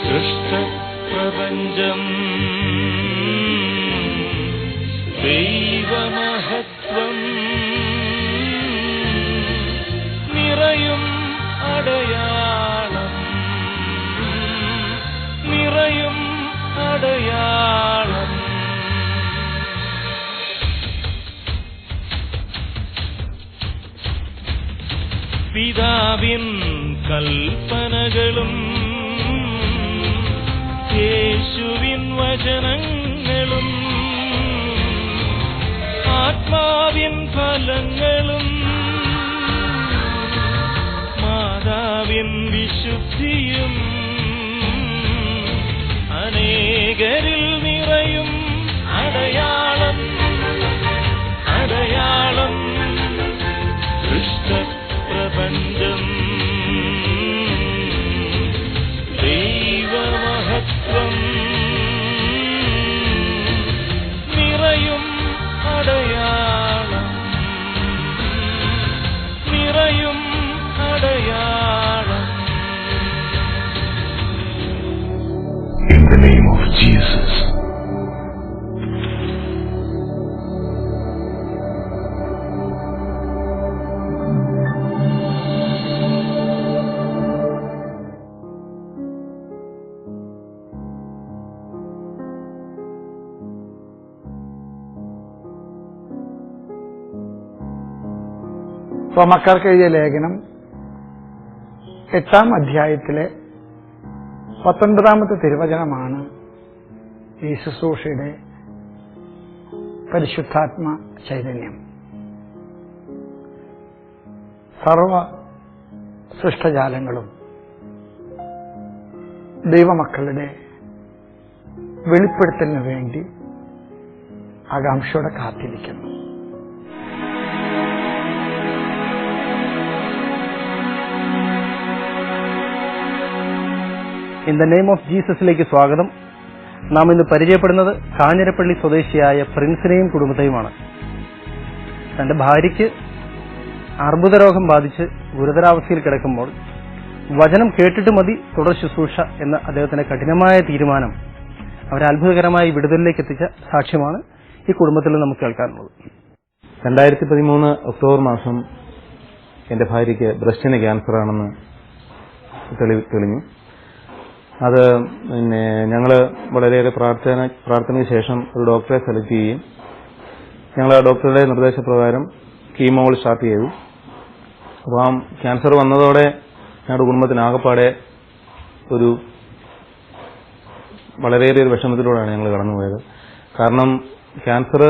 സൃഷ്ടപ്രപഞ്ചം ദൈവമഹത്വം നിറയും അടയാളം, നിറയും അടയാളം. പിതാവിൻ കൽപ്പനകളും യേശുവിൻ വചനങ്ങളും ആത്മാവിൻ ഫലങ്ങളും മാതാവിൻ വിശുദ്ധിയും അനേകരിൽ നിറയും അടയാളം, അടയാളം. സൃഷ്ടപ്രപഞ്ചം ദൈവമഹത്വം നിറയും അടയാളം, നിറയും അടയാളം. In the name of Jesus. റോമാക്കാർക്ക് എഴുതിയ ലേഖനം 8-ാം അധ്യായത്തിലെ 19-ാമത്തെ തിരുവചനമാണ് ഈ ശുശ്രൂഷയുടെ പരിശുദ്ധാത്മ ചൈതന്യം. സർവ സൃഷ്ടജാലങ്ങളും ദൈവമക്കളുടെ വെളിപ്പെടുത്തലിനു വേണ്ടി ആകാംക്ഷയോടെ കാത്തിരിക്കുന്നു. ഇൻ ദ നെയിം ഓഫ് ജീസസിലേക്ക് സ്വാഗതം. നാം ഇന്ന് പരിചയപ്പെടുന്നത് കാഞ്ഞിരപ്പള്ളി സ്വദേശിയായ പ്രിൻസിനെയും കുടുംബത്തെയുമാണ്. തന്റെ ഭാര്യയ്ക്ക് അർബുദരോഗം ബാധിച്ച് ഗുരുതരാവസ്ഥയിൽ കിടക്കുമ്പോൾ വചനം കേട്ടിട്ട് മതി തുടർ ശുശ്രൂഷ എന്ന അദ്ദേഹത്തിന്റെ കഠിനമായ തീരുമാനം അവരെ അത്ഭുതകരമായി വിടുതലിലേക്ക് എത്തിച്ച സാക്ഷ്യമാണ് ഈ കുടുംബത്തിൽ നമുക്ക് കേൾക്കാനുള്ളത്. 2013 ഒക്ടോബർ മാസം എന്റെ ഭാര്യയ്ക്ക് ബ്രസ്റ്റിന് ക്യാൻസറാണെന്ന് തെളിഞ്ഞു. അത് ഞങ്ങൾ വളരെയേറെ പ്രാർത്ഥനയ്ക്ക് ശേഷം ഒരു ഡോക്ടറെ സെലക്ട് ചെയ്യുകയും ഞങ്ങൾ ആ ഡോക്ടറുടെ നിർദ്ദേശപ്രകാരം കീമോൾ സ്റ്റാർട്ട് ചെയ്തു. അപ്പോൾ ആ ക്യാൻസർ വന്നതോടെ ഞങ്ങളുടെ കുടുംബത്തിനാകപ്പാടെ ഒരു വളരെയേറെ ഒരു വിഷമത്തിലൂടെയാണ് ഞങ്ങൾ കടന്നുപോയത്. കാരണം ക്യാൻസർ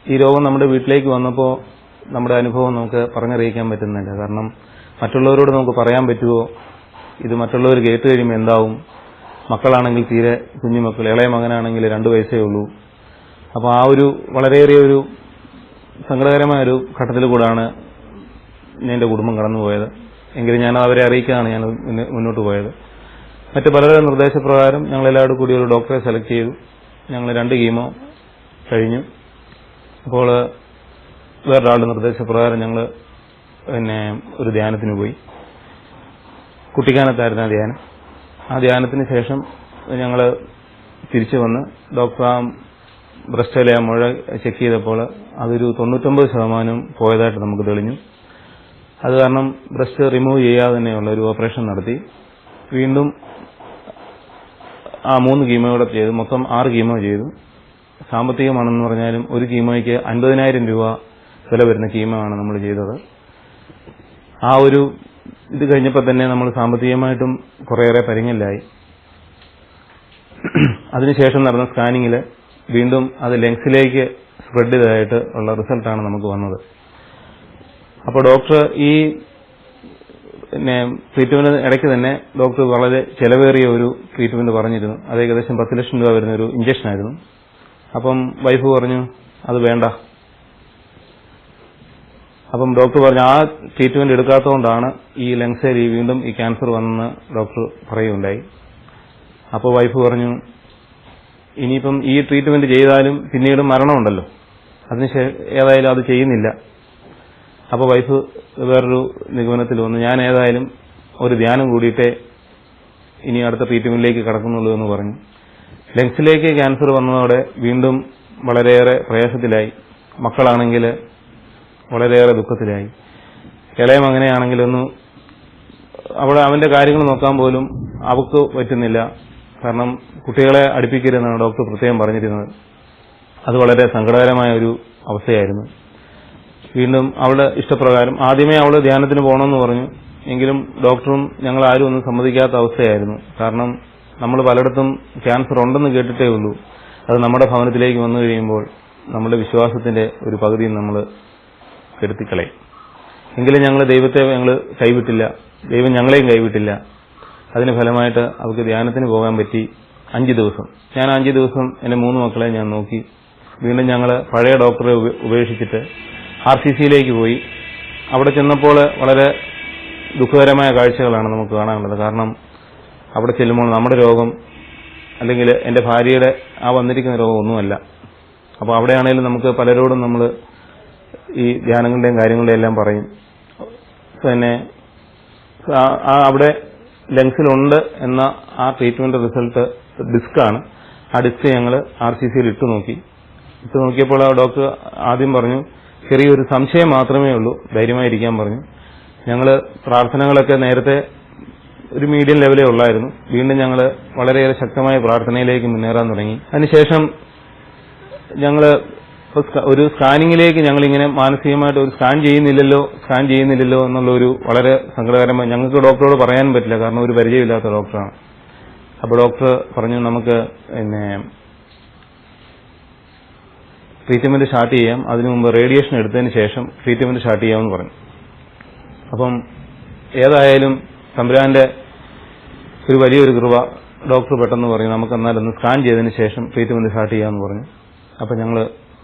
ഈ രോഗം നമ്മുടെ വീട്ടിലേക്ക് വന്നപ്പോൾ നമ്മുടെ അനുഭവം നമുക്ക് പറഞ്ഞറിയിക്കാൻ പറ്റുന്നില്ല. കാരണം മറ്റുള്ളവരോട് നമുക്ക് പറയാൻ പറ്റുമോ, ഇത് മറ്റുള്ളവർ കേട്ട് കഴിയുമ്പോൾ എന്താവും. മക്കളാണെങ്കിൽ തീരെ കുഞ്ഞുമക്കൾ, ഇളയ മകനാണെങ്കിൽ 2 വയസ്സേ ഉള്ളൂ. അപ്പോൾ ആ ഒരു വളരെയേറെ ഒരു സങ്കടകരമായ ഒരു ഘട്ടത്തിൽ കൂടാണ് എൻ്റെ കുടുംബം കടന്നുപോയത്. എങ്കിലും ഞാൻ അവരെ അറിയിക്കാനാണ് ഞാൻ മുന്നോട്ട് പോയത്. മറ്റ് പലരുടെ നിർദ്ദേശപ്രകാരം ഞങ്ങളെല്ലാവരും കൂടി ഒരു ഡോക്ടറെ സെലക്ട് ചെയ്തു. ഞങ്ങൾ 2 കീമോ കഴിഞ്ഞു. അപ്പോൾ വേറൊരാളുടെ നിർദ്ദേശപ്രകാരം ഞങ്ങൾ ഒരു ധ്യാനത്തിന് പോയി. കുട്ടിക്കാനത്തായിരുന്നു ആ ധ്യാനം. ആ ധ്യാനത്തിന് ശേഷം ഞങ്ങൾ തിരിച്ചു വന്ന് ഡോക്ടർ ബ്രസ്റ്റിലെ ആ മുഴ ചെക്ക് ചെയ്തപ്പോൾ അതൊരു 99% പോയതായിട്ട് നമുക്ക് തെളിഞ്ഞു. അത് കാരണം ബ്രസ്റ്റ് റിമൂവ് ചെയ്യാതെ തന്നെയുള്ള ഒരു ഓപ്പറേഷൻ നടത്തി. വീണ്ടും ആ 3 കീമോയുടെ ചെയ്തു. മൊത്തം 6 കീമോ ചെയ്തു. സാമ്പത്തികമാണെന്ന് പറഞ്ഞാലും ഒരു കീമോയ്ക്ക് 50,000 രൂപ വില വരുന്ന കീമോ ആണ് നമ്മൾ ചെയ്തത്. ആ ഒരു ഇത് കഴിഞ്ഞപ്പോൾ തന്നെ നമ്മൾ സാമ്പത്തികമായിട്ടും കുറേയേറെ പരിങ്ങലായി. അതിനുശേഷം നടന്ന സ്കാനിങ്ങിൽ വീണ്ടും അത് ലങ്സിലേക്ക് സ്പ്രെഡ് ചെയ്തതായിട്ട് ഉള്ള റിസൾട്ടാണ് നമുക്ക് വന്നത്. അപ്പോൾ ഡോക്ടർ ഈ ട്രീറ്റ്മെന്റ് ഇടയ്ക്ക് തന്നെ ഡോക്ടർ വളരെ ചെലവേറിയ ഒരു ട്രീറ്റ്മെന്റ് പറഞ്ഞിരുന്നു. അത് ഏകദേശം 10 ലക്ഷം രൂപ വരുന്ന ഒരു ഇഞ്ചക്ഷൻ ആയിരുന്നു. അപ്പം വൈഫ് പറഞ്ഞു അത് വേണ്ട. അപ്പം ഡോക്ടർ പറഞ്ഞു ആ ട്രീറ്റ്മെന്റ് എടുക്കാത്തതുകൊണ്ടാണ് ഈ ലങ്സിൽ വീണ്ടും ഈ ക്യാൻസർ വന്നെന്ന് ഡോക്ടർ പറയുകയുണ്ടായി. അപ്പോൾ വൈഫ് പറഞ്ഞു ഇനിയിപ്പം ഈ ട്രീറ്റ്മെന്റ് ചെയ്താലും പിന്നീട് മരണമുണ്ടല്ലോ, ഏതായാലും അത് ചെയ്യുന്നില്ല. അപ്പോൾ വൈഫ് വേറൊരു നിഗമനത്തിൽ വന്നു, ഞാൻ ഏതായാലും ഒരു ധ്യാനം കൂടിയിട്ടേ ഇനി അടുത്ത ട്രീറ്റ്മെന്റിലേക്ക് കടക്കുന്നുള്ളൂ എന്ന് പറഞ്ഞു. ലങ്സിലേക്ക് ക്യാൻസർ വന്നതോടെ വീണ്ടും വളരെയേറെ പ്രയാസത്തിലായി. മക്കളാണെങ്കിൽ വളരെയേറെ ദുഃഖത്തിലായി. ഇളയ മകനെയാണെങ്കിലൊന്നും അവിടെ അവന്റെ കാര്യങ്ങൾ നോക്കാൻ പോലും അവക്ക് പറ്റുന്നില്ല. കാരണം കുട്ടികളെ അടുപ്പിക്കരുതെന്നാണ് ഡോക്ടർ പ്രത്യേകം പറഞ്ഞിരുന്നത്. അത് വളരെ സങ്കടകരമായ ഒരു അവസ്ഥയായിരുന്നു. വീണ്ടും അവളുടെ ഇഷ്ടപ്രകാരം ആദ്യമേ അവള് ധ്യാനത്തിന് പോകണമെന്ന് പറഞ്ഞു. എങ്കിലും ഡോക്ടറും ഞങ്ങൾ ആരും ഒന്നും സമ്മതിക്കാത്ത അവസ്ഥയായിരുന്നു. കാരണം നമ്മൾ പലയിടത്തും ക്യാൻസർ ഉണ്ടെന്ന് കേട്ടിട്ടേ ഉള്ളൂ. അത് നമ്മുടെ ഭവനത്തിലേക്ക് വന്നു കഴിയുമ്പോൾ നമ്മുടെ വിശ്വാസത്തിന്റെ ഒരു പകുതി നമ്മൾ കെടുത്തിക്കളയും. എങ്കിലും ഞങ്ങൾ ദൈവത്തെ കൈവിട്ടില്ല, ദൈവം ഞങ്ങളെയും കൈവിട്ടില്ല. അതിന് ഫലമായിട്ട് അവർക്ക് ധ്യാനത്തിന് പോകാൻ പറ്റി. 5 ദിവസം ഞാൻ 5 ദിവസം എന്റെ 3 മക്കളെ ഞാൻ നോക്കി. വീണ്ടും ഞങ്ങൾ പഴയ ഡോക്ടറെ ഉപേക്ഷിച്ചിട്ട് RCCയിലേക്ക് പോയി. അവിടെ ചെന്നപ്പോൾ വളരെ ദുഃഖകരമായ കാഴ്ചകളാണ് നമുക്ക് കാണാനുള്ളത്. കാരണം അവിടെ ചെല്ലുമ്പോൾ നമ്മുടെ രോഗം അല്ലെങ്കിൽ എന്റെ ഭാര്യയുടെ ആ വന്നിരിക്കുന്ന രോഗം ഒന്നുമല്ല. അപ്പോൾ അവിടെയാണെങ്കിലും നമുക്ക് പലരോടും നമ്മൾ ഈ ധ്യാനങ്ങളുടെയും കാര്യങ്ങളുടെയും എല്ലാം പറയും. പിന്നെ അവിടെ ലങ്സിലുണ്ട് എന്ന ആ ട്രീറ്റ്മെന്റ് റിസൾട്ട് ഡിസ്കാണ്. ആ ഡിസ്ക് ഞങ്ങൾ RCCയിൽ ഇട്ടു നോക്കിയപ്പോൾ ആ ഡോക്ടർ ആദ്യം പറഞ്ഞു ചെറിയൊരു സംശയം മാത്രമേ ഉള്ളൂ, ധൈര്യമായിരിക്കാൻ പറഞ്ഞു. ഞങ്ങൾ പ്രാർത്ഥനകളൊക്കെ നേരത്തെ ഒരു മീഡിയം ലെവലേ ഉള്ളായിരുന്നു. വീണ്ടും ഞങ്ങൾ വളരെയേറെ ശക്തമായ പ്രാർത്ഥനയിലേക്ക് മുന്നേറാൻ തുടങ്ങി. അതിനുശേഷം ഞങ്ങൾ ഒരു സ്കാനിങ്ങിലേക്ക് ഞങ്ങളിങ്ങനെ മാനസികമായിട്ട് ഒരു സ്കാൻ ചെയ്യുന്നില്ലല്ലോ എന്നുള്ളൊരു വളരെ സങ്കടകരമായി ഞങ്ങൾക്ക് ഡോക്ടറോട് പറയാൻ പറ്റില്ല. കാരണം ഒരു പരിചയമില്ലാത്ത ഡോക്ടറാണ്. അപ്പോൾ ഡോക്ടർ പറഞ്ഞു നമുക്ക് ട്രീറ്റ്മെന്റ് സ്റ്റാർട്ട് ചെയ്യാം, അതിനു മുമ്പ് റേഡിയേഷൻ എടുത്തതിന് ശേഷം ട്രീറ്റ്മെന്റ് സ്റ്റാർട്ട് ചെയ്യാമെന്ന് പറഞ്ഞു. അപ്പം ഏതായാലും തമ്പുരാന്റെ ഒരു വലിയൊരു കൃപ, ഡോക്ടർ പെട്ടെന്ന് പറഞ്ഞു നമുക്ക് എന്നാലൊന്ന് സ്കാൻ ചെയ്തതിന് ശേഷം ട്രീറ്റ്മെന്റ് സ്റ്റാർട്ട് ചെയ്യാമെന്ന് പറഞ്ഞു. അപ്പം ഞങ്ങൾ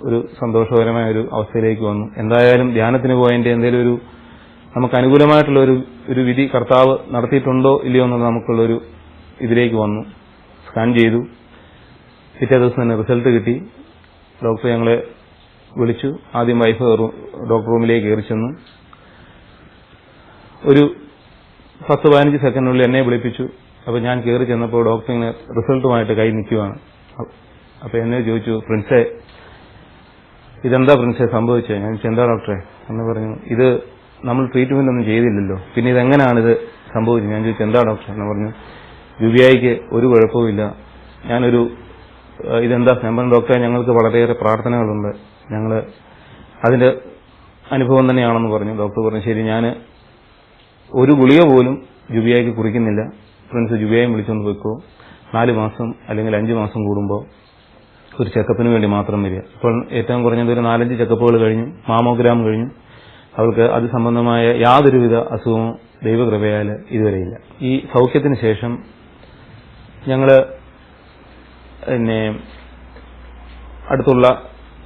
ഒരു സന്തോഷകരമായ ഒരു അവസ്ഥയിലേക്ക് വന്നു. എന്തായാലും ധ്യാനത്തിന് പോയതിന്റെ എന്തെങ്കിലും നമുക്ക് അനുകൂലമായിട്ടുള്ള ഒരു വിധി കർത്താവ് നടത്തിയിട്ടുണ്ടോ ഇല്ലയോ എന്നുള്ളത് നമുക്കുള്ളൊരു ഇതിലേക്ക് വന്നു. സ്കാൻ ചെയ്തു. പിറ്റേ ദിവസം തന്നെ റിസൾട്ട് കിട്ടി. ഡോക്ടർ ഞങ്ങളെ വിളിച്ചു. ആദ്യം വൈഫ് ഡോക്ടർ റൂമിലേക്ക് കയറി ചെന്നു. ഒരു 10-15 സെക്കൻഡിനുള്ളിൽ എന്നെ വിളിപ്പിച്ചു. അപ്പൊ ഞാൻ കയറി ചെന്നപ്പോൾ ഡോക്ടർ ഇങ്ങനെ റിസൾട്ടുമായിട്ട് കൈ നിൽക്കുവാണ്. അപ്പൊ എന്നെ ചോദിച്ചു, പ്രിൻസേ ഇതെന്താ പ്രിൻസേ സംഭവിച്ചത്? ഞാൻ എന്താ ഡോക്ടറെ എന്ന് പറഞ്ഞു. ഇത് നമ്മൾ ട്രീറ്റ്മെന്റ് ഒന്നും ചെയ്തില്ലല്ലോ, പിന്നെ ഇതെങ്ങനെയാണിത് സംഭവിച്ചത്? ഞാൻ ചോദിച്ചു എന്താ ഡോക്ടർ എന്ന് പറഞ്ഞു. യുബിഐക്ക് ഒരു കുഴപ്പമില്ല. ഇതെന്താ? ഞാൻ പറഞ്ഞു ഡോക്ടറെ ഞങ്ങൾക്ക് വളരെയേറെ പ്രാർത്ഥനകളുണ്ട്, ഞങ്ങൾ അതിന്റെ അനുഭവം തന്നെയാണെന്ന് പറഞ്ഞു. ഡോക്ടർ പറഞ്ഞു ശരി, ഞാൻ ഒരു ഗുളിക പോലും ജുബിയായിക്ക് കുറിക്കുന്നില്ല, പ്രിൻസ് ജുബിയായും വിളിച്ചുകൊണ്ട് പോയിക്കോ. 4 മാസം അല്ലെങ്കിൽ 5 മാസം കൂടുമ്പോൾ ഒരു ചെക്കപ്പിന് വേണ്ടി മാത്രം വരിക. ഇപ്പോൾ ഏറ്റവും കുറഞ്ഞത് ഒരു 4-5 ചെക്കപ്പുകൾ കഴിഞ്ഞു, മാമോഗ്രാം കഴിഞ്ഞു. അവൾക്ക് അത് സംബന്ധമായ യാതൊരുവിധ അസുഖമോ ദൈവകൃപയാൽ ഇതുവരെയില്ല. ഈ സൗഖ്യത്തിന് ശേഷം ഞങ്ങൾ അടുത്തുള്ള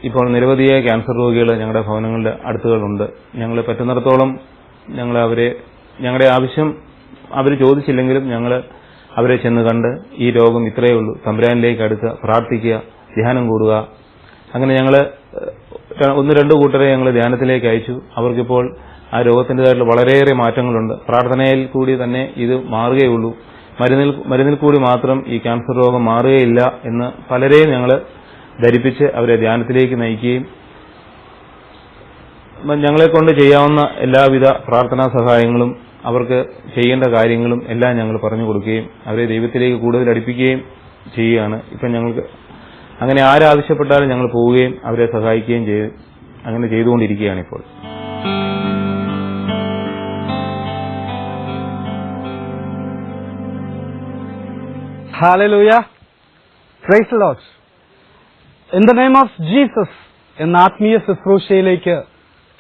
ഇപ്പോൾ നിരവധിയായ ക്യാൻസർ രോഗികൾ ഞങ്ങളുടെ ഭവനങ്ങളുടെ അടുത്തുകളുണ്ട്. ഞങ്ങൾ പറ്റുന്നിടത്തോളം ഞങ്ങൾ ഞങ്ങളുടെ ആവശ്യം അവർ ചോദിച്ചില്ലെങ്കിലും ഞങ്ങൾ അവരെ ചെന്ന് കണ്ട് ഈ രോഗം ഇത്രയേ ഉള്ളൂ, തമ്പുരാനിലേക്ക് അടുക്കുക, പ്രാർത്ഥിക്കുക, ധ്യാനം കൂടുക. അങ്ങനെ ഞങ്ങൾ 1-2 കൂട്ടരെ ഞങ്ങൾ ധ്യാനത്തിലേക്ക് അയച്ചു. അവർക്കിപ്പോൾ ആ രോഗത്തിൻ്റെതായിട്ടുള്ള വളരെയേറെ മാറ്റങ്ങളുണ്ട്. പ്രാർത്ഥനയിൽ കൂടി തന്നെ ഇത് മാറുകയുള്ളൂ, മരുന്നിൽ കൂടി മാത്രം ഈ ക്യാൻസർ രോഗം മാറുകയില്ല എന്ന് പലരെയും ഞങ്ങൾ ധരിപ്പിച്ച് അവരെ ധ്യാനത്തിലേക്ക് നയിക്കുകയും ഞങ്ങളെക്കൊണ്ട് ചെയ്യാവുന്ന എല്ലാവിധ പ്രാർത്ഥനാ സഹായങ്ങളും അവർക്ക് ചെയ്യേണ്ട കാര്യങ്ങളും എല്ലാം ഞങ്ങൾ പറഞ്ഞു കൊടുക്കുകയും അവരെ ദൈവത്തിലേക്ക് കൂടുതൽ അടുപ്പിക്കുകയും ചെയ്യുകയാണ്. ഇപ്പം ഞങ്ങൾക്ക് അങ്ങനെ ആരാവശ്യപ്പെട്ടാലും ഞങ്ങൾ പോവുകയും അവരെ സഹായിക്കുകയും അങ്ങനെ ചെയ്തുകൊണ്ടിരിക്കുകയാണ് ഇപ്പോൾ. Hallelujah. Praise the Lord. In the name of Jesus എന്ന ആത്മീയ ശുശ്രൂഷയിലേക്ക്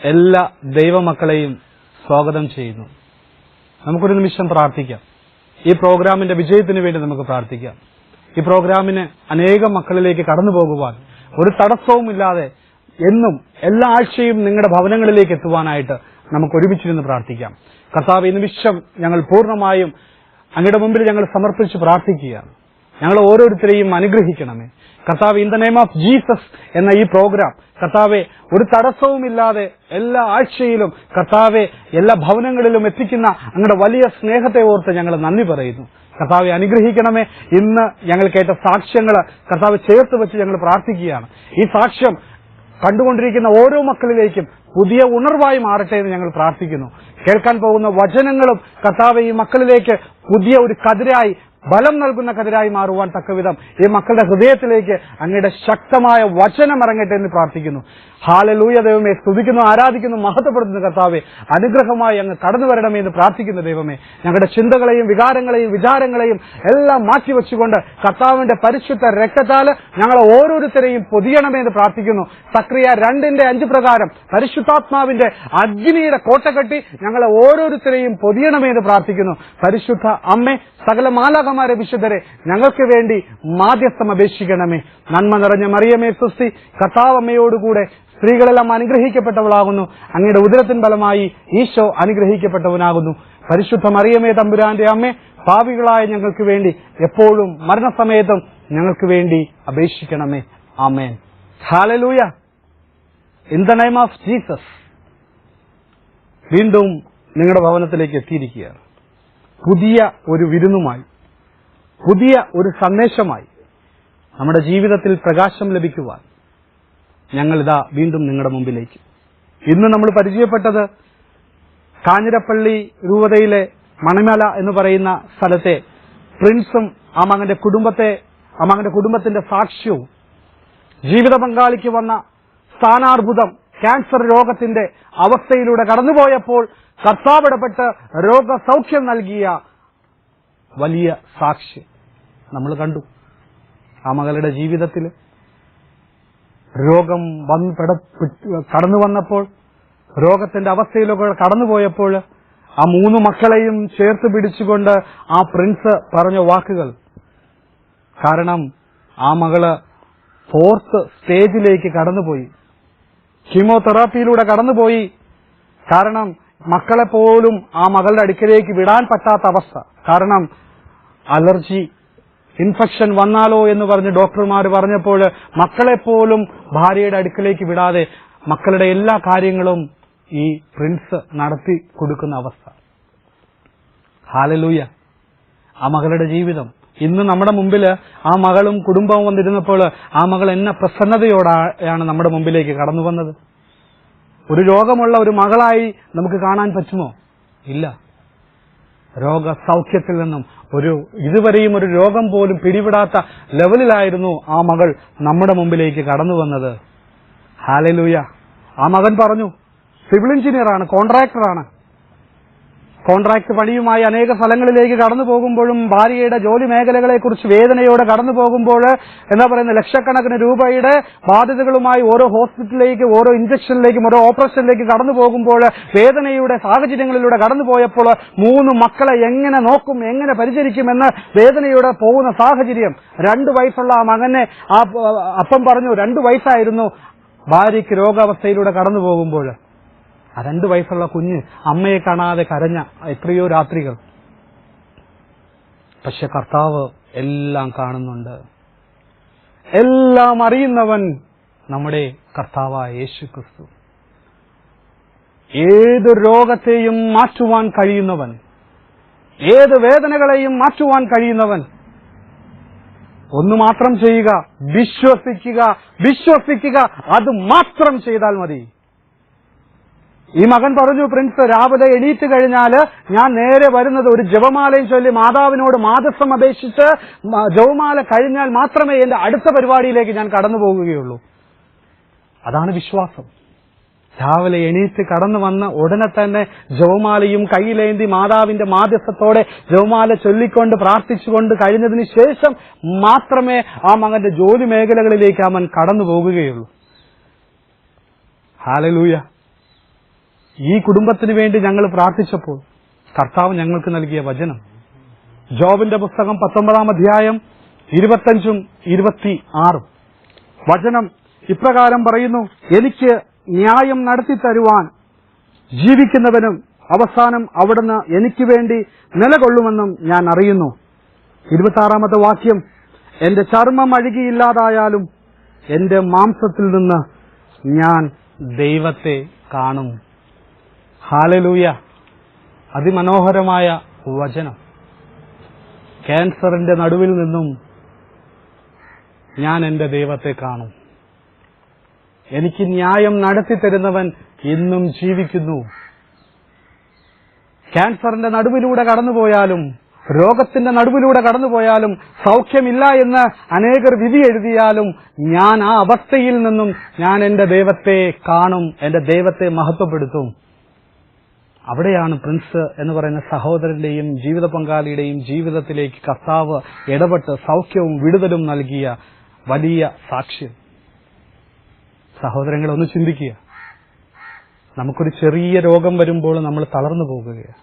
എല്ലാ ദൈവമക്കളെയും സ്വാഗതം ചെയ്യുന്നു. നമുക്കൊരു നിമിഷം പ്രാർത്ഥിക്കാം. ഈ പ്രോഗ്രാമിന്റെ വിജയത്തിന് വേണ്ടി നമുക്ക് പ്രാർത്ഥിക്കാം. ഈ പ്രോഗ്രാമിന് അനേകം മക്കളിലേക്ക് കടന്നു പോകുവാൻ ഒരു തടസ്സവുമില്ലാതെ എന്നും എല്ലാ ആഴ്ചയും നിങ്ങളുടെ ഭവനങ്ങളിലേക്ക് എത്തുവാനായിട്ട് നമുക്ക് ഒരുമിച്ചിരുന്ന് പ്രാർത്ഥിക്കാം. കർത്താവേ, ഈ നിമിഷം ഞങ്ങൾ പൂർണ്ണമായും അങ്ങയുടെ മുമ്പിൽ ഞങ്ങൾ സമർപ്പിച്ച് പ്രാർത്ഥിക്കുകയാണ്. ഞങ്ങൾ ഓരോരുത്തരെയും അനുഗ്രഹിക്കണമേ കർത്താവേ. In the name of Jesus എന്ന ഈ പ്രോഗ്രാം കർത്താവെ ഒരു തടസ്സവുമില്ലാതെ എല്ലാ ആഴ്ചയിലും കർത്താവെ എല്ലാ ഭവനങ്ങളിലും എത്തിക്കുന്ന അങ്ങയുടെ വലിയ സ്നേഹത്തെ ഓർത്ത് ഞങ്ങൾ നന്ദി പറയുന്നു. കർത്താവെ അനുഗ്രഹിക്കണമേ. ഇന്ന് ഞങ്ങൾ കേട്ട സാക്ഷ്യങ്ങൾ കർത്താവ് ചേർത്ത് വെച്ച് ഞങ്ങൾ പ്രാർത്ഥിക്കുകയാണ്. ഈ സാക്ഷ്യം കണ്ടുകൊണ്ടിരിക്കുന്ന ഓരോ മക്കളിലേക്കും പുതിയ ഉണർവായി മാറട്ടെ എന്ന് ഞങ്ങൾ പ്രാർത്ഥിക്കുന്നു. കേൾക്കാൻ പോകുന്ന വചനങ്ങളും കർത്താവ് ഈ മക്കളിലേക്ക് പുതിയ ഒരു കതിരായി, ബലം നൽകുന്ന കതിരായി മാറുവാൻ തക്കവിധം ഈ മക്കളുടെ ഹൃദയത്തിലേക്ക് അങ്ങയുടെ ശക്തമായ വചനം ഇറങ്ങട്ടെ എന്ന് പ്രാർത്ഥിക്കുന്നു. ഹല്ലേലൂയ. ദൈവമേ, സ്തുതിക്കുന്നു, ആരാധിക്കുന്നു, മഹത്വപ്പെടുത്തുന്നു. കർത്താവെ, അനുഗ്രഹമായി അങ്ങ് കടന്നു വരണമേ എന്ന് പ്രാർത്ഥിക്കുന്നു. ദൈവമേ, ഞങ്ങളുടെ ചിന്തകളെയും വികാരങ്ങളെയും വിചാരങ്ങളെയും എല്ലാം മാറ്റിവെച്ചുകൊണ്ട് കർത്താവിന്റെ പരിശുദ്ധ രക്തത്താൽ ഞങ്ങളെ ഓരോരുത്തരെയും പൊതിയണമേ എന്ന് പ്രാർത്ഥിക്കുന്നു. സക്രിയ 2:5 പ്രകാരം പരിശുദ്ധാത്മാവിന്റെ അഗ്നിയുടെ കോട്ട കെട്ടി ഞങ്ങളെ ഓരോരുത്തരെയും പൊതിയണമേ എന്ന് പ്രാർത്ഥിക്കുന്നു. പരിശുദ്ധ അമ്മേ, സകല മാലാഖമാരെ വിശുദ്ധരെ ഞങ്ങൾക്ക് വേണ്ടി മാധ്യസ്ഥം അപേക്ഷിക്കണമേ. നന്മ നിറഞ്ഞ മറിയമേ സ്വസ്തി, കർത്താവ് അമ്മയോടുകൂടെ സ്ത്രീകളെല്ലാം അനുഗ്രഹിക്കപ്പെട്ടവളാകുന്നു. അങ്ങയുടെ ഉദരത്തിൻ ഫലമായി ഈശോ അനുഗ്രഹിക്കപ്പെട്ടവനാകുന്നു. പരിശുദ്ധ മറിയമേ തമ്പുരാന്റെ അമ്മേ, പാപികളായ ഞങ്ങൾക്ക് വേണ്ടി എപ്പോഴും മരണസമയത്തും ഞങ്ങൾക്ക് വേണ്ടി അപേക്ഷിക്കണമേ. ആമേൻ. ഹല്ലേലൂയ. In the name of Jesus വീണ്ടും നിങ്ങളുടെ ഭവനത്തിലേക്ക് എത്തിയിരിക്കുകയാണ്. പുതിയ ഒരു വിരുന്നുമായി, പുതിയ ഒരു സന്ദേശമായി നമ്മുടെ ജീവിതത്തിൽ പ്രകാശം ലഭിക്കുവാൻ ഞങ്ങളിതാ വീണ്ടും നിങ്ങളുടെ മുമ്പിലേക്ക്. ഇന്ന് നമ്മൾ പരിചയപ്പെട്ടത് കാഞ്ഞിരപ്പള്ളി രൂപതയിലെ മണിമല എന്ന് പറയുന്ന സ്ഥലത്തെ പ്രിൻസും ആ മകന്റെ കുടുംബത്തിന്റെ സാക്ഷ്യവും, ജീവിത പങ്കാളിക്ക് വന്ന സ്ഥാനാർബുദം, ക്യാൻസർ രോഗത്തിന്റെ അവസ്ഥയിലൂടെ കടന്നുപോയപ്പോൾ കർത്താവ് ഇടപെട്ട് രോഗസൗഖ്യം നൽകിയ വലിയ സാക്ഷ്യം നമ്മൾ കണ്ടു. ആ മകളുടെ ജീവിതത്തിൽ രോഗം കടന്നു വന്നപ്പോൾ, രോഗത്തിന്റെ അവസ്ഥയിലൊക്കെ കടന്നുപോയപ്പോൾ ആ 3 മക്കളെയും ചേർത്ത് പിടിച്ചുകൊണ്ട് ആ പ്രിൻസ് പറഞ്ഞ വാക്കുകൾ, കാരണം ആ മകള് 4th സ്റ്റേജിലേക്ക് കടന്നുപോയി, കീമോതെറാപ്പിയിലൂടെ കടന്നുപോയി. കാരണം മക്കളെ പോലും ആ മകളുടെ അടുക്കലേക്ക് വിടാൻ പറ്റാത്ത അവസ്ഥ. കാരണം അലർജി ഇൻഫെക്ഷൻ വന്നാലോ എന്ന് പറഞ്ഞ് ഡോക്ടർമാർ പറഞ്ഞപ്പോൾ മക്കളെപ്പോലും ഭാര്യയുടെ അടുക്കലേക്ക് വിടാതെ മക്കളുടെ എല്ലാ കാര്യങ്ങളും ഈ പ്രിൻസ് നടത്തി കൊടുക്കുന്ന അവസ്ഥ. ഹല്ലേലൂയ. ആ മകളുടെ ജീവിതം ഇന്ന് നമ്മുടെ മുമ്പിൽ ആ മകളും കുടുംബവും വന്നിരുന്നപ്പോൾ ആ മകൾ എന്ന പ്രസന്നതയോടെയാണ് നമ്മുടെ മുമ്പിലേക്ക് കടന്നു വന്നത്. ഒരു രോഗമുള്ള ഒരു മകളായി നമുക്ക് കാണാൻ പറ്റുമോ? ഇല്ല. രോഗസൗഖ്യത്തിൽ നിന്നും ഇതുവരെയും ഒരു രോഗം പോലും പിടിപെടാത്ത ലെവലിലായിരുന്നു ആ മകൾ നമ്മുടെ മുമ്പിലേക്ക് കടന്നു വന്നത്. ഹല്ലേലൂയ. ആ മകൻ പറഞ്ഞു, സിവിൽ എഞ്ചിനീയറാണ്, കോൺട്രാക്ടറാണ്. കോൺട്രാക്ട് പണിയുമായി അനേക സ്ഥലങ്ങളിലേക്ക് കടന്നു പോകുമ്പോഴും ഭാര്യയുടെ ജോലി മേഖലകളെക്കുറിച്ച് വേദനയോടെ കടന്നു പോകുമ്പോൾ ലക്ഷക്കണക്കിന് രൂപയുടെ ബാധ്യതകളുമായി ഓരോ ഹോസ്പിറ്റലിലേക്ക്, ഓരോ ഇഞ്ചക്ഷനിലേക്കും, ഓരോ ഓപ്പറേഷനിലേക്ക് കടന്നു പോകുമ്പോൾ വേദനയുടെ സാഹചര്യങ്ങളിലൂടെ കടന്നുപോയപ്പോൾ 3 മക്കളെ എങ്ങനെ നോക്കും, എങ്ങനെ പരിചരിക്കുമെന്ന് വേദനയോടെ പോകുന്ന സാഹചര്യം. 2 വയസ്സുള്ള ആ മകനെ അപ്പം പറഞ്ഞു, 2 വയസ്സായിരുന്നു ഭാര്യയ്ക്ക് രോഗാവസ്ഥയിലൂടെ കടന്നു പോകുമ്പോൾ. ആ 2 വയസ്സുള്ള കുഞ്ഞ് അമ്മയെ കാണാതെ കരഞ്ഞ എത്രയോ രാത്രികൾ. പക്ഷെ കർത്താവ് എല്ലാം കാണുന്നുണ്ട്, എല്ലാം അറിയുന്നവൻ നമ്മുടെ കർത്താവായ യേശു ക്രിസ്തു. ഏത് രോഗത്തെയും മാറ്റുവാൻ കഴിയുന്നവൻ, ഏത് വേദനകളെയും മാറ്റുവാൻ കഴിയുന്നവൻ. ഒന്ന് മാത്രം ചെയ്യുക, വിശ്വസിക്കുക, വിശ്വസിക്കുക, അത് മാത്രം ചെയ്താൽ മതി. ഈ മകൻ പറഞ്ഞു, പ്രിൻസ്, രാവിലെ എണീറ്റ് കഴിഞ്ഞാൽ ഞാൻ നേരെ വരുന്നത് ഒരു ജപമാലയും ചൊല്ലി മാതാവിനോട് മാധ്യസ്ഥം അപേക്ഷിച്ച് ജപമാല കഴിഞ്ഞാൽ മാത്രമേ എന്റെ അടുത്ത പരിപാടിയിലേക്ക് ഞാൻ കടന്നു പോകുകയുള്ളൂ. അതാണ് വിശ്വാസം. രാവിലെ എണീറ്റ് കടന്നു വന്ന ഉടനെ തന്നെ ജപമാലയും കയ്യിലേന്തി മാതാവിന്റെ മാധ്യസ്ഥത്തോടെ ജപമാല ചൊല്ലിക്കൊണ്ട് പ്രാർത്ഥിച്ചുകൊണ്ട് കഴിഞ്ഞതിന് ശേഷം മാത്രമേ ആ മകന്റെ ജോലി മേഖലകളിലേക്ക് അവൻ കടന്നു പോകുകയുള്ളൂ. ഹല്ലേലൂയ. ഈ കുടുംബത്തിന് വേണ്ടി ഞങ്ങൾ പ്രാർത്ഥിച്ചപ്പോൾ കർത്താവ് ഞങ്ങൾക്ക് നൽകിയ വചനം, ജോബിന്റെ പുസ്തകം 19-ാം അധ്യായം 25-ഉം 26-ഉം വചനം ഇപ്രകാരം പറയുന്നു: എനിക്ക് ന്യായം നടത്തി തരുവാൻ ജീവിക്കുന്നവനും അവസാനം അവിടുന്ന് എനിക്ക് വേണ്ടി നിലകൊള്ളുമെന്നും ഞാൻ അറിയുന്നു. 26-ാമത്തെ വാക്യം, എന്റെ ചർമ്മം അഴുകിയില്ലാതായാലും എന്റെ മാംസത്തിൽ നിന്ന് ഞാൻ ദൈവത്തെ കാണും. ഹല്ലേലൂയ. അതിമനോഹരമായ വചനം. ക്യാൻസറിന്റെ നടുവിൽ നിന്നും ഞാൻ എന്റെ ദൈവത്തെ കാണും. എനിക്ക് ന്യായം നടത്തി തരുന്നവൻ ഇന്നും ജീവിക്കുന്നു. ക്യാൻസറിന്റെ നടുവിലൂടെ കടന്നുപോയാലും രോഗത്തിന്റെ നടുവിലൂടെ കടന്നുപോയാലും സൗഖ്യമില്ല എന്ന് അനേകർ വിധി എഴുതിയാലും ഞാൻ ആ അവസ്ഥയിൽ നിന്നും ഞാൻ എന്റെ ദൈവത്തെ കാണും, എന്റെ ദൈവത്തെ മഹത്വപ്പെടുത്തും. അവിടെയാണ് പ്രിൻസ് എന്ന് പറയുന്ന സഹോദരന്റെയും ജീവിത പങ്കാളിയുടെയും ജീവിതത്തിലേക്ക് കർത്താവ് ഇടപെട്ട് സൗഖ്യവും വിടുതലും നൽകിയ വലിയ സാക്ഷ്യം. സഹോദരങ്ങളെ, ഒന്ന് ചിന്തിക്കുക. നമുക്കൊരു ചെറിയ രോഗം വരുമ്പോൾ നമ്മൾ തളർന്നു പോകുകയാണ്.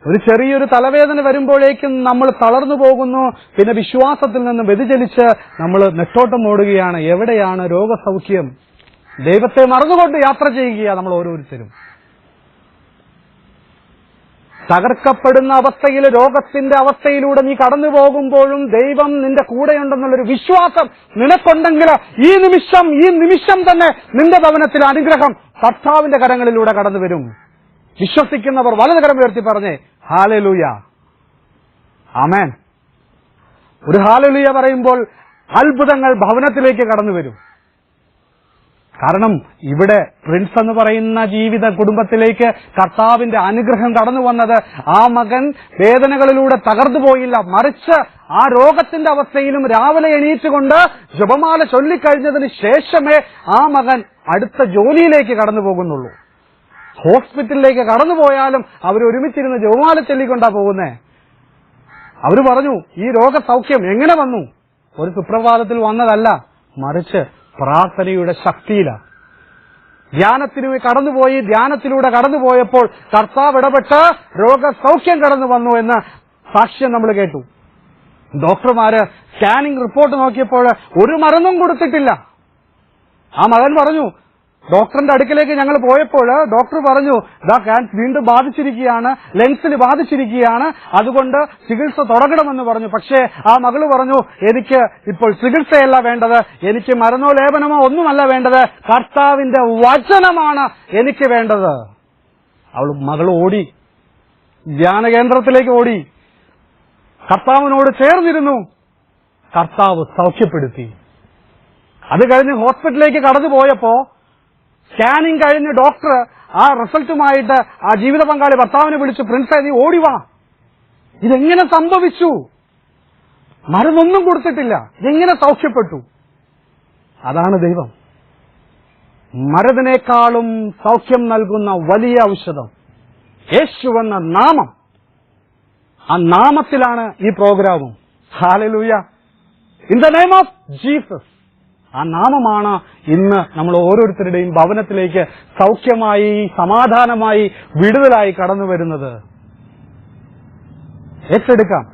ഒരു ചെറിയൊരു തലവേദന വരുമ്പോഴേക്കും നമ്മൾ തളർന്നു പോകുന്നു. പിന്നെ വിശ്വാസത്തിൽ നിന്ന് വ്യതിചലിച്ച് നമ്മൾ നെട്ടോട്ടം ഓടുകയാണ്. എവിടെയാണ് രോഗസൗഖ്യം? ദൈവത്തെ മറന്നുകൊണ്ട് യാത്ര ചെയ്യുകയാണ് നമ്മൾ ഓരോരുത്തരും. തകർക്കപ്പെടുന്ന അവസ്ഥയിൽ, രോഗത്തിന്റെ അവസ്ഥയിലൂടെ നീ കടന്നു പോകുമ്പോഴും ദൈവം നിന്റെ കൂടെയുണ്ടെന്നുള്ളൊരു വിശ്വാസം നിനക്കുണ്ടെങ്കിൽ ഈ നിമിഷം തന്നെ നിന്റെ ഭവനത്തിൽ അനുഗ്രഹം കർത്താവിന്റെ കരങ്ങളിലൂടെ കടന്നു വരും. വിശ്വസിക്കുന്നവർ വലതുകരം ഉയർത്തി പറഞ്ഞേ ഹല്ലേലൂയ, ആമേൻ. ഒരു ഹല്ലേലൂയ പറയുമ്പോൾ അത്ഭുതങ്ങൾ ഭവനത്തിലേക്ക് കടന്നു വരും. കാരണം ഇവിടെ പ്രിൻസ് എന്ന് പറയുന്ന ജീവിത കുടുംബത്തിലേക്ക് കർത്താവിന്റെ അനുഗ്രഹം കടന്നു വന്നത് ആ മകൻ വേദനകളിലൂടെ തകർന്നു പോയില്ല, മറിച്ച് ആ രോഗത്തിന്റെ അവസ്ഥയിലും രാവിലെ എണീറ്റുകൊണ്ട് ജപമാല ചൊല്ലിക്കഴിഞ്ഞതിന് ശേഷമേ ആ മകൻ അടുത്ത ജോലിയിലേക്ക് കടന്നു പോകുന്നുള്ളൂ. ഹോസ്പിറ്റലിലേക്ക് കടന്നുപോയാലും അവരൊരുമിച്ചിരുന്ന് ജപമാല ചൊല്ലിക്കൊണ്ടാ പോകുന്നേ. അവര് പറഞ്ഞു, ഈ രോഗസൗഖ്യം എങ്ങനെ വന്നു? ഒരു സുപ്രഭാതത്തിൽ വന്നതല്ല, മറിച്ച് പ്രാർത്ഥനയുടെ ശക്തിയിലാണ്. ധ്യാനത്തിലൂടെ കടന്നുപോയപ്പോൾ കർത്താവ് ഇടപെട്ട് രോഗസൗഖ്യം കടന്നു വന്നു എന്ന് സാക്ഷ്യം നമ്മൾ കേട്ടു. ഡോക്ടർമാര് സ്കാനിംഗ് റിപ്പോർട്ട് നോക്കിയപ്പോൾ ഒരു മരുന്നും കൊടുത്തിട്ടില്ല. ആ മകൻ പറഞ്ഞു, ഡോക്ടറിന്റെ അടുക്കിലേക്ക് ഞങ്ങൾ പോയപ്പോൾ ഡോക്ടർ പറഞ്ഞു, വീണ്ടും ബാധിച്ചിരിക്കുകയാണ്, ലെൻസിൽ ബാധിച്ചിരിക്കുകയാണ്, അതുകൊണ്ട് ചികിത്സ തുടങ്ങണമെന്ന് പറഞ്ഞു. പക്ഷേ ആ മകള് പറഞ്ഞു, എനിക്ക് ഇപ്പോൾ ചികിത്സയല്ല വേണ്ടത്, എനിക്ക് മരുന്നോ ലേപനമോ ഒന്നുമല്ല വേണ്ടത്, കർത്താവിന്റെ വചനമാണ് എനിക്ക് വേണ്ടത്. മകൾ ഓടി, ധ്യാന കേന്ദ്രത്തിലേക്ക് ഓടി, കർത്താവിനോട് ചേർന്നിരുന്നു. കർത്താവ് സൗഖ്യപ്പെടുത്തി. അത് കഴിഞ്ഞ് ഹോസ്പിറ്റലിലേക്ക് കടന്നു പോയപ്പോ സ്കാനിംഗ് കഴിഞ്ഞ് ഡോക്ടർ ആ റിസൾട്ടുമായിട്ട് ആ ജീവിത പങ്കാളി ഭർത്താവിനെ വിളിച്ചു, പ്രിൻസേ നീ ഓടിവാ, ഇതെങ്ങനെ സംഭവിച്ചു? മരുന്നൊന്നും കൊടുത്തിട്ടില്ല, ഇതെങ്ങനെ സൗഖ്യപ്പെട്ടു? അതാണ് ദൈവം. മരുന്നിനേക്കാളും സൗഖ്യം നൽകുന്ന വലിയ ഔഷധം യേശുവെന്ന നാമം. ആ നാമത്തിലാണ് ഈ പ്രോഗ്രാമും. Hallelujah, in the name of Jesus. ആ നാമമാണ് ഇന്ന് നമ്മൾ ഓരോരുത്തരുടെയും ഭവനത്തിലേക്ക് സൗഖ്യമായി, സമാധാനമായി, വിടുതലായി കടന്നു വരുന്നത്. ഏറ്റെടുക്കാം.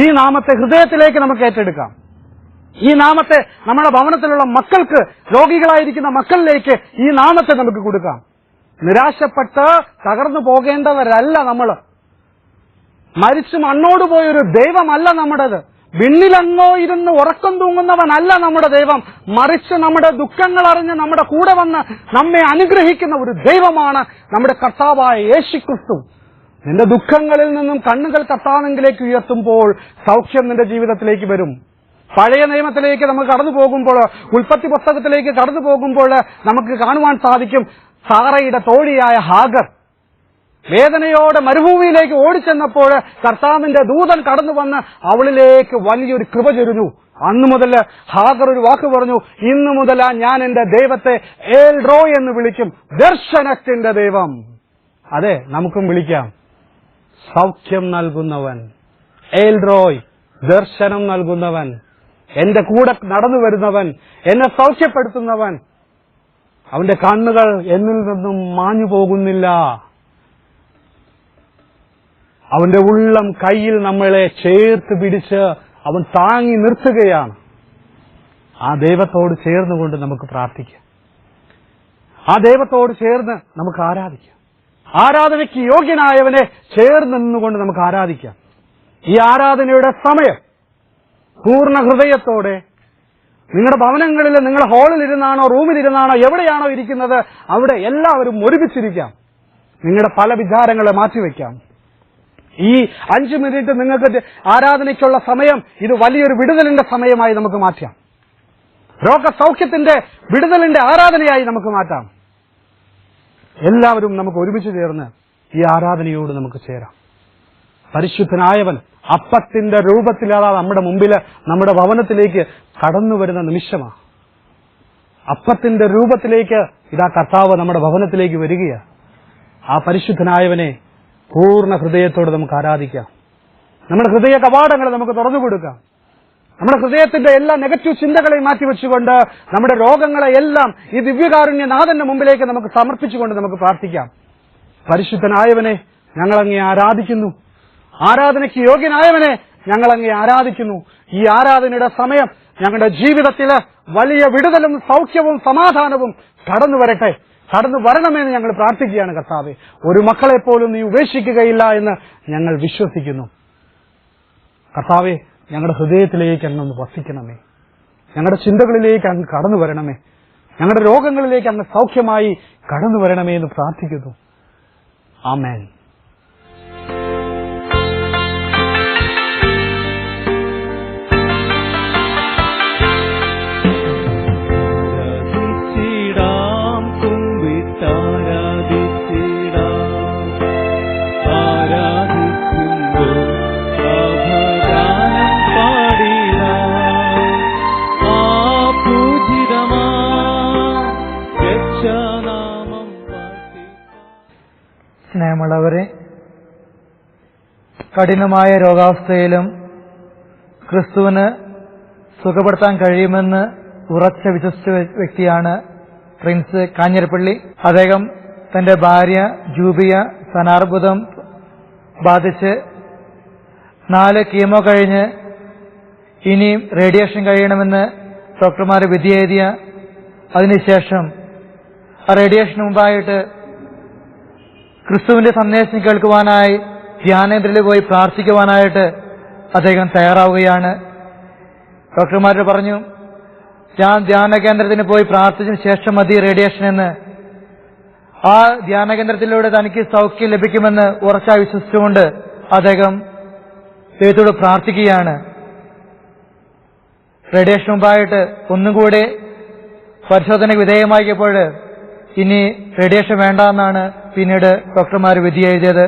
ഈ നാമത്തെ ഹൃദയത്തിലേക്ക് നമുക്ക് ഏറ്റെടുക്കാം. ഈ നാമത്തെ നമ്മുടെ ഭവനത്തിലുള്ള മക്കൾക്ക്, രോഗികളായിരിക്കുന്ന മക്കളിലേക്ക് ഈ നാമത്തെ നമുക്ക് കൊടുക്കാം. നിരാശപ്പെട്ട് തകർന്നു പോകേണ്ടവരല്ല നമ്മൾ. മരിച്ചു മണ്ണോട് പോയൊരു ദൈവമല്ല നമ്മുടേത്. വിണ്ണിലെങ്ങോ ഇരുന്ന് ഉറക്കം തൂങ്ങുന്നവനല്ല നമ്മുടെ ദൈവം, മറിച്ച് നമ്മുടെ ദുഃഖങ്ങൾ അറിഞ്ഞ് നമ്മുടെ കൂടെ വന്ന് നമ്മെ അനുഗ്രഹിക്കുന്ന ഒരു ദൈവമാണ് നമ്മുടെ കർത്താവായ യേശുക്രിസ്തു. നിന്റെ ദുഃഖങ്ങളിൽ നിന്നും കണ്ണുകൾ കർത്താവിലേക്ക് ഉയർത്തുമ്പോൾ സൗഖ്യം നിന്റെ ജീവിതത്തിലേക്ക് വരും. പഴയ നിയമത്തിലേക്ക് നമ്മൾ കടന്നു പോകുമ്പോൾ, ഉൽപ്പത്തി പുസ്തകത്തിലേക്ക് കടന്നു പോകുമ്പോൾ നമുക്ക് കാണുവാൻ സാധിക്കും, സാറയുടെ തോഴിയായ ഹാഗർ വേദനയോടെ മരുഭൂമിയിലേക്ക് ഓടിച്ചെന്നപ്പോൾ കർത്താവിന്റെ ദൂതൻ കടന്നു വന്ന് അവളിലേക്ക് വലിയൊരു കൃപ ചൊരിഞ്ഞു. അന്നു മുതൽ ഹാഗർ ഒരു വാക്ക് പറഞ്ഞു, ഇന്നു മുതൽ ഞാൻ എന്റെ ദൈവത്തെ എൽ റോയ് എന്ന് വിളിക്കും, ദർശനത്തിന്റെ ദൈവം. അതെ, നമുക്കും വിളിക്കാം. സൗഖ്യം നൽകുന്നവൻ, എൽ റോയ്, ദർശനം നൽകുന്നവൻ, എന്റെ കൂടെ നടന്നു വരുന്നവൻ, എന്നെ സൗഖ്യപ്പെടുത്തുന്നവൻ. അവന്റെ കണ്ണുകൾ എന്നിൽ നിന്നും മാഞ്ഞു പോകുന്നില്ല. അവന്റെ ഉള്ളം കയ്യിൽ നമ്മളെ ചേർത്ത് പിടിച്ച് അവൻ താങ്ങി നിർത്തുകയാണ്. ആ ദൈവത്തോട് ചേർന്നുകൊണ്ട് നമുക്ക് പ്രാർത്ഥിക്കാം. ആ ദൈവത്തോട് ചേർന്ന് നമുക്ക് ആരാധിക്കാം. ആരാധനയ്ക്ക് യോഗ്യനായവനെ ചേർന്ന് നിന്നുകൊണ്ട് നമുക്ക് ആരാധിക്കാം. ഈ ആരാധനയുടെ സമയം പൂർണ്ണ ഹൃദയത്തോടെ നിങ്ങളുടെ ഭവനങ്ങളിൽ, നിങ്ങളുടെ ഹാളിലിരുന്നാണോ റൂമിലിരുന്നാണോ എവിടെയാണോ ഇരിക്കുന്നത്, അവിടെ എല്ലാവരും ഒരുമിച്ചിരിക്കാം. നിങ്ങളുടെ പല വിചാരങ്ങളെ മാറ്റിവെക്കാം. ഈ 5 മിനിറ്റ് നിങ്ങൾക്ക് ആരാധനയ്ക്കുള്ള സമയം ഇത് വലിയൊരു വിടുതലിന്റെ സമയമായി നമുക്ക് മാറ്റാം. രോഗസൗഖ്യത്തിന്റെ വിടുതലിന്റെ ആരാധനയായി നമുക്ക് മാറ്റാം. എല്ലാവരും നമുക്ക് ഒരുമിച്ച് ചേർന്ന് ഈ ആരാധനയോട് നമുക്ക് ചേരാം. പരിശുദ്ധനായവൻ അപ്പത്തിന്റെ രൂപത്തിലാണ് നമ്മുടെ മുമ്പിൽ, നമ്മുടെ ഭവനത്തിലേക്ക് കടന്നു വരുന്ന നിമിഷമാണ്. അപ്പത്തിന്റെ രൂപത്തിലേക്ക് ഇതാ കർത്താവ് നമ്മുടെ ഭവനത്തിലേക്ക് വരികയാണ്. ആ പരിശുദ്ധനായവനെ പൂർണ്ണ ഹൃദയത്തോടെ നമുക്ക് ആരാധിക്കാം. നമ്മുടെ ഹൃദയ കവാടങ്ങൾ നമുക്ക് തുറന്നു കൊടുക്കാം. നമ്മുടെ ഹൃദയത്തിന്റെ എല്ലാ നെഗറ്റീവ് ചിന്തകളെയും മാറ്റിവെച്ചുകൊണ്ട് നമ്മുടെ രോഗങ്ങളെ എല്ലാം ഈ ദിവ്യകാരുണ്യനാഥന്റെ മുമ്പിലേക്ക് നമുക്ക് സമർപ്പിച്ചുകൊണ്ട് നമുക്ക് പ്രാർത്ഥിക്കാം. പരിശുദ്ധനായവനെ ഞങ്ങളങ്ങേ ആരാധിക്കുന്നു. ആരാധനയ്ക്ക് യോഗ്യനായവനെ ഞങ്ങളങ്ങേ ആരാധിക്കുന്നു. ഈ ആരാധനയുടെ സമയം ഞങ്ങളുടെ ജീവിതത്തിൽ വലിയ വിടുതലും സൗഖ്യവും സമാധാനവും കടന്നു വരട്ടെ, കടന്നു വരണമെന്ന് ഞങ്ങൾ പ്രാർത്ഥിക്കുകയാണ്. കർത്താവേ, ഒരു മക്കളെപ്പോലും നീ ഉപേക്ഷിക്കുകയില്ല എന്ന് ഞങ്ങൾ വിശ്വസിക്കുന്നു. കർത്താവേ, ഞങ്ങളുടെ ഹൃദയത്തിലേക്ക് അങ്ങ് വസിക്കണമേ. ഞങ്ങളുടെ ചിന്തകളിലേക്ക് അങ്ങ് കടന്നു വരണമേ. ഞങ്ങളുടെ രോഗങ്ങളിലേക്ക് അങ്ങ് സൗഖ്യമായി കടന്നു വരണമേ എന്ന് പ്രാർത്ഥിക്കുന്നു. ആമേൻ. സ്നേഹമുള്ളവരെ, കഠിനമായ രോഗാവസ്ഥയിലും ക്രിസ്തുവിന് സുഖപ്പെടുത്താൻ കഴിയുമെന്ന് ഉറച്ച വിശ്വസിച്ച വ്യക്തിയാണ് പ്രിൻസ് കാഞ്ഞിരപ്പള്ളി. അദ്ദേഹം തന്റെ ഭാര്യ ജൂബിയ സ്തനാർബുദം ബാധിച്ച് 4 കീമോ കഴിഞ്ഞ് ഇനിയും റേഡിയേഷൻ കഴിയണമെന്ന് ഡോക്ടർമാർ വിധി എഴുതിയ അതിനുശേഷം ആ റേഡിയേഷന് മുമ്പായിട്ട് ക്രിസ്തുവിന്റെ സന്ദേശം കേൾക്കുവാനായി ധ്യാനേന്ദ്രയിൽ പോയി പ്രാർത്ഥിക്കുവാനായിട്ട് അദ്ദേഹം തയ്യാറാവുകയാണ്. ഡോക്ടർമാരോട് പറഞ്ഞു, ഞാൻ ധ്യാന കേന്ദ്രത്തിന് പോയി പ്രാർത്ഥിച്ചതിന് ശേഷം മതി റേഡിയേഷൻ എന്ന്. ആ ധ്യാന കേന്ദ്രത്തിലൂടെ തനിക്ക് സൗഖ്യം ലഭിക്കുമെന്ന് ഉറച്ച വിശ്വസിച്ചുകൊണ്ട് അദ്ദേഹം ദൈവത്തോട് പ്രാർത്ഥിക്കുകയാണ്. റേഡിയേഷൻ മുമ്പായിട്ട് ഒന്നും കൂടെ പരിശോധനയ്ക്ക് വിധേയമാക്കിയപ്പോൾ ഇനി റേഡിയേഷൻ വേണ്ട എന്നാണ് പിന്നീട് ഡോക്ടർമാർ വിധി എഴുതിയത്.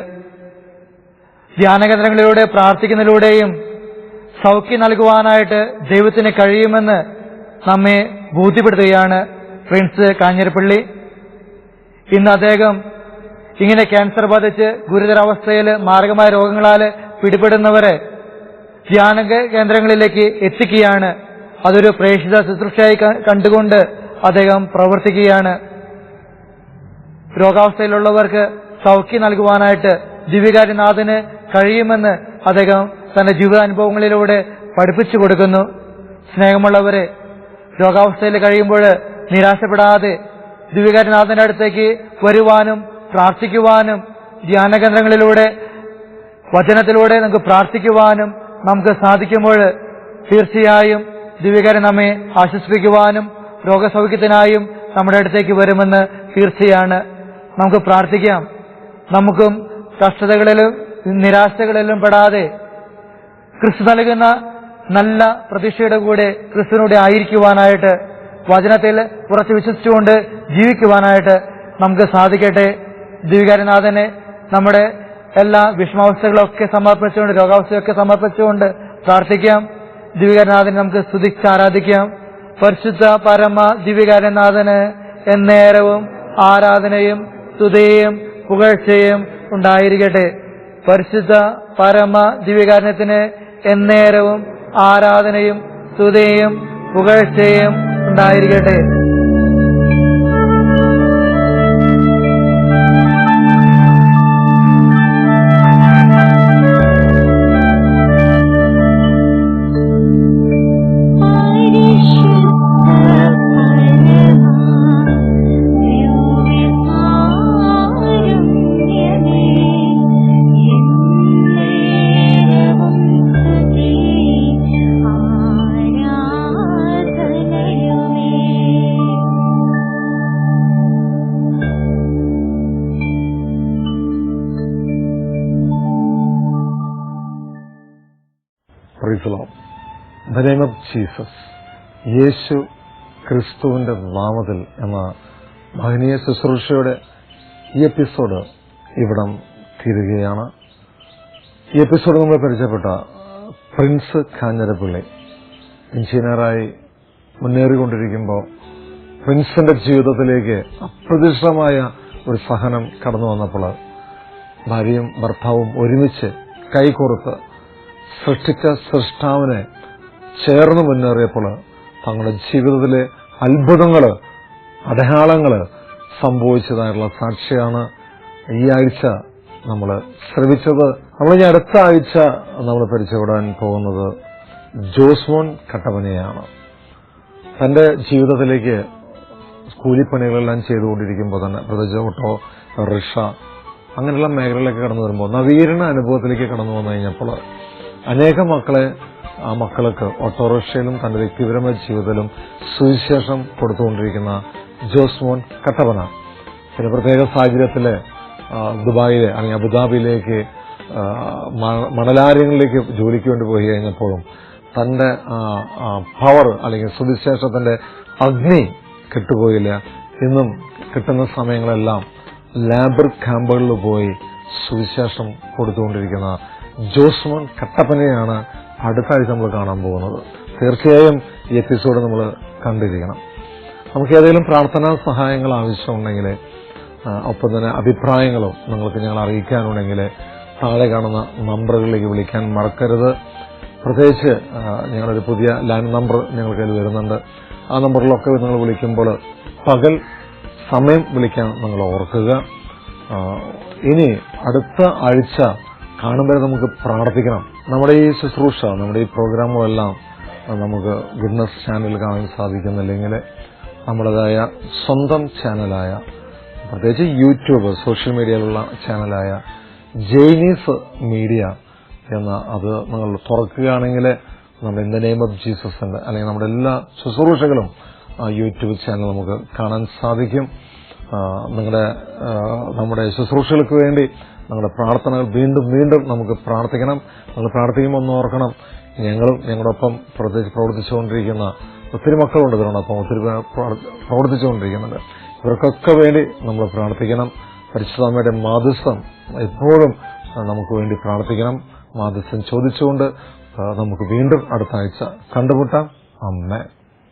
ധ്യാനകേന്ദ്രങ്ങളിലൂടെ പ്രാർത്ഥിക്കുന്നതിലൂടെയും സൗഖ്യം നൽകുവാനായിട്ട് ദൈവത്തിന് കഴിയുമെന്ന് നമ്മെ ബോധ്യപ്പെടുത്തുകയാണ് പ്രിൻസ് കാഞ്ഞിരപ്പള്ളി. ഇന്ന് അദ്ദേഹം ഇങ്ങനെ ക്യാൻസർ ബാധിച്ച് ഗുരുതരാവസ്ഥയിൽ മാരകമായ രോഗങ്ങളാൽ പിടിപെടുന്നവരെ ധ്യാന കേന്ദ്രങ്ങളിലേക്ക് എത്തിക്കുകയാണ്. അതൊരു പ്രേക്ഷിത ശുശ്രൂഷയായി കണ്ടുകൊണ്ട് അദ്ദേഹം പ്രവർത്തിക്കുകയാണ്. രോഗാവസ്ഥയിലുള്ളവർക്ക് സൗഖ്യം നൽകുവാനായിട്ട് ദിവ്യകാരുണ്യനാഥന് കഴിയുമെന്ന് അദ്ദേഹം തന്റെ ജീവിതാനുഭവങ്ങളിലൂടെ പഠിപ്പിച്ചു കൊടുക്കുന്നു. സ്നേഹമുള്ളവരെ, രോഗാവസ്ഥയിൽ കഴിയുമ്പോൾ നിരാശപ്പെടാതെ ദിവ്യകാരുണ്യനാഥന്റെ അടുത്തേക്ക് വരുവാനും പ്രാർത്ഥിക്കുവാനും ധ്യാനകേന്ദ്രങ്ങളിലൂടെ വചനത്തിലൂടെ നമുക്ക് പ്രാർത്ഥിക്കുവാനും നമുക്ക് സാധിക്കുമ്പോൾ തീർച്ചയായും ദിവ്യകാരുണ്യം നമ്മെ ആശ്വസിപ്പിക്കുവാനും രോഗസൗഖ്യത്തിനായും നമ്മുടെ അടുത്തേക്ക് വരുമെന്ന് തീർച്ചയാണ്. നമുക്ക് പ്രാർത്ഥിക്കാം. നമുക്കും കഷ്ടതകളിലും നിരാശകളിലും പെടാതെ ക്രിസ്തു നൽകുന്ന നല്ല പ്രതീക്ഷയുടെ കൂടെ ക്രിസ്തുവിനൂടെ ആയിരിക്കുവാനായിട്ട് വചനത്തിൽ ഉറച്ചു വിശ്വസിച്ചുകൊണ്ട് ജീവിക്കുവാനായിട്ട് നമുക്ക് സാധിക്കട്ടെ. ദിവ്യകാരുണ്യനാഥനെ നമ്മുടെ എല്ലാ വിഷമാവസ്ഥകളൊക്കെ സമർപ്പിച്ചുകൊണ്ട് രോഗാവസ്ഥയൊക്കെ സമർപ്പിച്ചുകൊണ്ട് പ്രാർത്ഥിക്കാം. ദിവ്യകാരുണ്യനാഥനെ നമുക്ക് സ്തുതിച്ച് ആരാധിക്കാം. പരിശുദ്ധ പരമ ദിവ്യകാരുണ്യനാഥന് എന്നേരവും ആരാധനയും സ്തുതിയും പുകഴ്ചയും ഉണ്ടായിരിക്കട്ടെ. പരിശുദ്ധ പരമ ദിവ്യകാരുണ്യത്തിന് എന്നേരവും ആരാധനയും സ്തുതിയും പുകഴ്ചയും ഉണ്ടായിരിക്കട്ടെ. ആരാധനയുമേ praise the Lord. In the name of Jesus, യേശു ക്രിസ്തുവിന്റെ നാമത്തിൽ എന്ന മഹനീയ ശുശ്രൂഷയുടെ ഈ എപ്പിസോഡ് ഇവിടം തീരുകയാണ്. ഈ എപ്പിസോഡ് നമ്മൾ പരിചയപ്പെട്ട പ്രിൻസ് കാഞ്ഞിരപ്പള്ളി എഞ്ചിനീയറായി മുന്നേറിക്കൊണ്ടിരിക്കുമ്പോൾ പ്രിൻസിന്റെ ജീവിതത്തിലേക്ക് അപ്രതീക്ഷിതമായ ഒരു സഹനം കടന്നു വന്നപ്പോൾ ഭാര്യയും ഭർത്താവും ഒരുമിച്ച് കൈകോർത്ത് സൃഷ്ടിച്ച സൃഷ്ടാവിനെ ചേർന്ന് മുന്നേറിയപ്പോൾ തങ്ങളുടെ ജീവിതത്തിലെ അത്ഭുതങ്ങള്, അടയാളങ്ങള് സംഭവിച്ചതായിട്ടുള്ള സാക്ഷിയാണ് ഈ ആഴ്ച നമ്മൾ ശ്രവിച്ചത്. നമ്മളിനി അടുത്ത ആഴ്ച നമ്മൾ പരിചയപ്പെടാൻ പോകുന്നത് ജോസ്മോൻ കട്ടപ്പനയാണ്. തന്റെ ജീവിതത്തിലേക്ക് കൂലിപ്പണികളെല്ലാം ചെയ്തുകൊണ്ടിരിക്കുമ്പോൾ തന്നെ പ്രത്യേകിച്ച് ഓട്ടോ, റിക്ഷ അങ്ങനെയുള്ള മേഖലകളിലേക്ക് കടന്നു വരുമ്പോൾ നവീകരണ അനുഭവത്തിലേക്ക് കടന്നു വന്നു കഴിഞ്ഞപ്പോൾ അനേകം മക്കളെ ആ മക്കൾക്ക് ഓട്ടോറിക്ഷയിലും തന്റെ വ്യക്തിപരമായ ജീവിതത്തിലും സുവിശേഷം കൊടുത്തുകൊണ്ടിരിക്കുന്ന ജോസ്മോൻ കട്ടപ്പന പിന്നെ പ്രത്യേക സാഹചര്യത്തില് ദുബായിലെ അല്ലെങ്കിൽ അബുദാബിയിലേക്ക് മണലാര്യങ്ങളിലേക്ക് ജോലിക്ക് വേണ്ടി പോയി കഴിഞ്ഞപ്പോഴും തന്റെ പവർ അല്ലെങ്കിൽ സുവിശേഷത്തിന്റെ അഗ്നി കെട്ടുപോയില്ല. ഇന്നും കിട്ടുന്ന സമയങ്ങളെല്ലാം ലാബർ ക്യാമ്പുകളിൽ പോയി സുവിശേഷം കൊടുത്തുകൊണ്ടിരിക്കുന്ന ജോസ്മോൻ കട്ടപ്പനയാണ് അടുത്ത ആഴ്ച നമ്മൾ കാണാൻ പോകുന്നത്. തീർച്ചയായും ഈ എപ്പിസോഡ് നമ്മൾ കണ്ടിരിക്കണം. നമുക്ക് ഏതെങ്കിലും പ്രാർത്ഥനാ സഹായങ്ങൾ ആവശ്യമുണ്ടെങ്കിൽ, ഒപ്പം തന്നെ അഭിപ്രായങ്ങളും നിങ്ങൾക്ക് ഞങ്ങൾ അറിയിക്കാനുണ്ടെങ്കിൽ താഴെ കാണുന്ന നമ്പറുകളിലേക്ക് വിളിക്കാൻ മറക്കരുത്. പ്രത്യേകിച്ച് ഞങ്ങളൊരു പുതിയ ലാൻഡ് നമ്പർ ഞങ്ങൾക്ക് അതിൽ വരുന്നുണ്ട്. ആ നമ്പറിലൊക്കെ നിങ്ങൾ വിളിക്കുമ്പോൾ പകൽ സമയം വിളിക്കാൻ നിങ്ങൾ ഓർക്കുക. ഇനി അടുത്ത ആഴ്ച കാണുമ്പോൾ നമുക്ക് പ്രാർത്ഥിക്കണം. നമ്മുടെ ഈ ശുശ്രൂഷ, നമ്മുടെ ഈ പ്രോഗ്രാമുകളെല്ലാം നമുക്ക് ഗുഡ്നസ് ചാനൽ കാണാൻ സാധിക്കുന്നില്ലെങ്കിൽ നമ്മുടേതായ സ്വന്തം ചാനലായ, പ്രത്യേകിച്ച് യൂട്യൂബ് സോഷ്യൽ മീഡിയയിലുള്ള ചാനലായ ജൈനീസ് മീഡിയ എന്ന അത് നിങ്ങൾ തുറക്കുകയാണെങ്കിൽ നമ്മുടെ ഇൻ ദ നെയിം ഓഫ് ജീസസിന്റെ അല്ലെങ്കിൽ നമ്മുടെ എല്ലാ ശുശ്രൂഷകളും യൂട്യൂബ് ചാനൽ നമുക്ക് കാണാൻ സാധിക്കും. നമ്മുടെ ശുശ്രൂഷകൾക്ക് വേണ്ടി നമ്മുടെ പ്രാർത്ഥനകൾ വീണ്ടും വീണ്ടും നമുക്ക് പ്രാർത്ഥിക്കണം. നമ്മൾ പ്രാർത്ഥിക്കുമ്പോൾ ഒന്ന് ഓർക്കണം, ഞങ്ങളും ഞങ്ങളുടെ ഒപ്പം പ്രവർത്തിച്ചുകൊണ്ടിരിക്കുന്ന ഒത്തിരി മക്കളുണ്ട്, ഇതിനോടൊപ്പം ഒത്തിരി പ്രവർത്തിച്ചുകൊണ്ടിരിക്കുന്നുണ്ട്. ഇവർക്കൊക്കെ വേണ്ടി നമ്മൾ പ്രാർത്ഥിക്കണം. പരിശുദ്ധമ്മയുടെ മാധ്യസ്ഥം എപ്പോഴും നമുക്ക് വേണ്ടി പ്രാർത്ഥിക്കണം. മാധ്യസ്ഥം ചോദിച്ചുകൊണ്ട് നമുക്ക് വീണ്ടും അടുത്ത ആഴ്ച കണ്ടുമുട്ടാം. ആമേൻ.